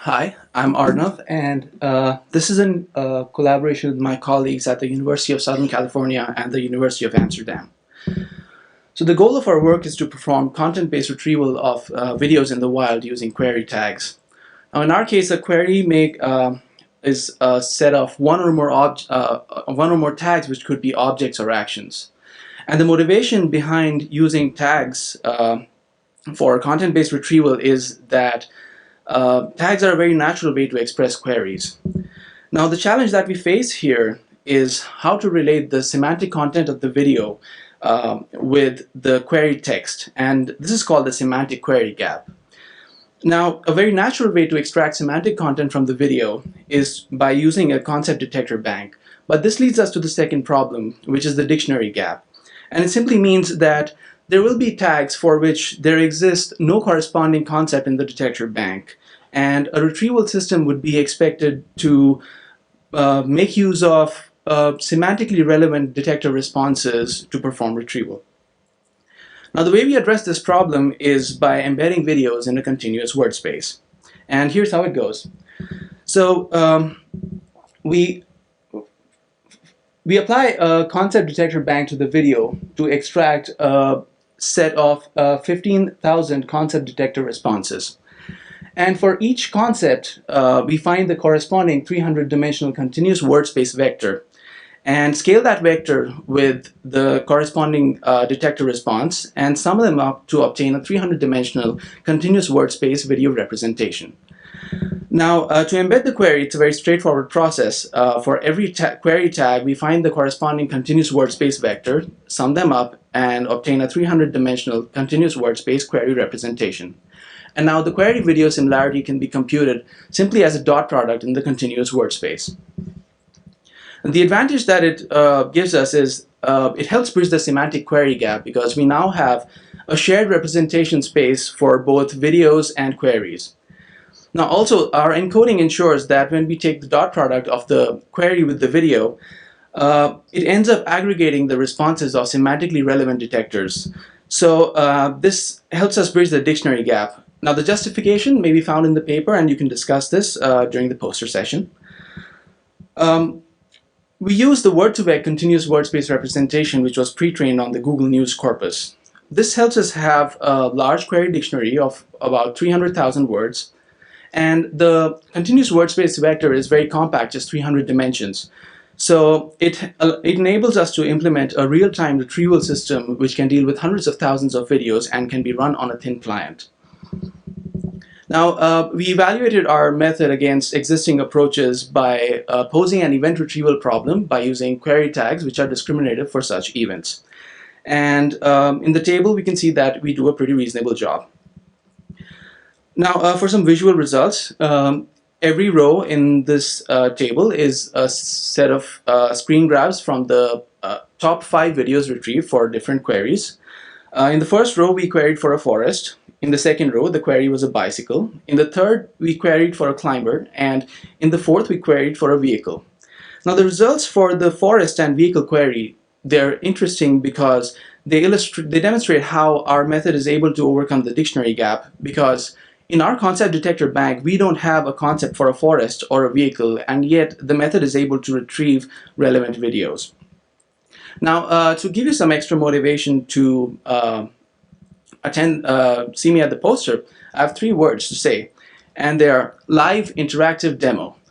Hi, I'm Arnav, and this is in collaboration with my colleagues at the University of Southern California and the University of Amsterdam. So the goal of our work is to perform content-based retrieval of videos in the wild using query tags. Now, in our case, a query is a set of one or more tags, which could be objects or actions. And the motivation behind using tags for content-based retrieval is that tags are a very natural way to express queries. Now, the challenge that we face here is how to relate the semantic content of the video with the query text, and this is called the semantic query gap. Now, a very natural way to extract semantic content from the video is by using a concept detector bank, but this leads us to the second problem, which is the dictionary gap. And it simply means that there will be tags for which there exists no corresponding concept in the detector bank, and a retrieval system would be expected to make use of semantically relevant detector responses to perform retrieval. Now, the way we address this problem is by embedding videos in a continuous word space. And here's how it goes. So we apply a concept detector bank to the video to extract a set of 15,000 concept detector responses. And for each concept, we find the corresponding 300-dimensional continuous word space vector and scale that vector with the corresponding detector response and sum them up to obtain a 300-dimensional continuous word space video representation. Now, to embed the query, it's a very straightforward process. For every query tag, we find the corresponding continuous word space vector, sum them up, and obtain a 300-dimensional continuous word space query representation. And now the query video similarity can be computed simply as a dot product in the continuous word space. And the advantage that it gives us is it helps bridge the semantic query gap because we now have a shared representation space for both videos and queries. Now also, our encoding ensures that when we take the dot product of the query with the video, it ends up aggregating the responses of semantically relevant detectors. So this helps us bridge the dictionary gap. Now, the justification may be found in the paper, and you can discuss this during the poster session. We use the word-to-vec continuous word space representation, which was pre-trained on the Google News corpus. This helps us have a large query dictionary of about 300,000 words. And the continuous word space vector is very compact, just 300 dimensions. So it enables us to implement a real-time retrieval system which can deal with hundreds of thousands of videos and can be run on a thin client. Now, we evaluated our method against existing approaches by posing an event retrieval problem by using query tags which are discriminative for such events. And in the table, we can see that we do a pretty reasonable job. Now, for some visual results, every row in this table is a set of screen grabs from the top 5 videos retrieved for different queries. In the first row, we queried for a forest. In the second row, the query was a bicycle. In the third, we queried for a climber. And in the fourth, we queried for a vehicle. Now, the results for the forest and vehicle query, they're interesting because they demonstrate how our method is able to overcome the dictionary gap, because in our concept detector bank, we don't have a concept for a forest or a vehicle, and yet the method is able to retrieve relevant videos. Now, to give you some extra motivation to see me at the poster, I have 3 words to say, and they are live interactive demo.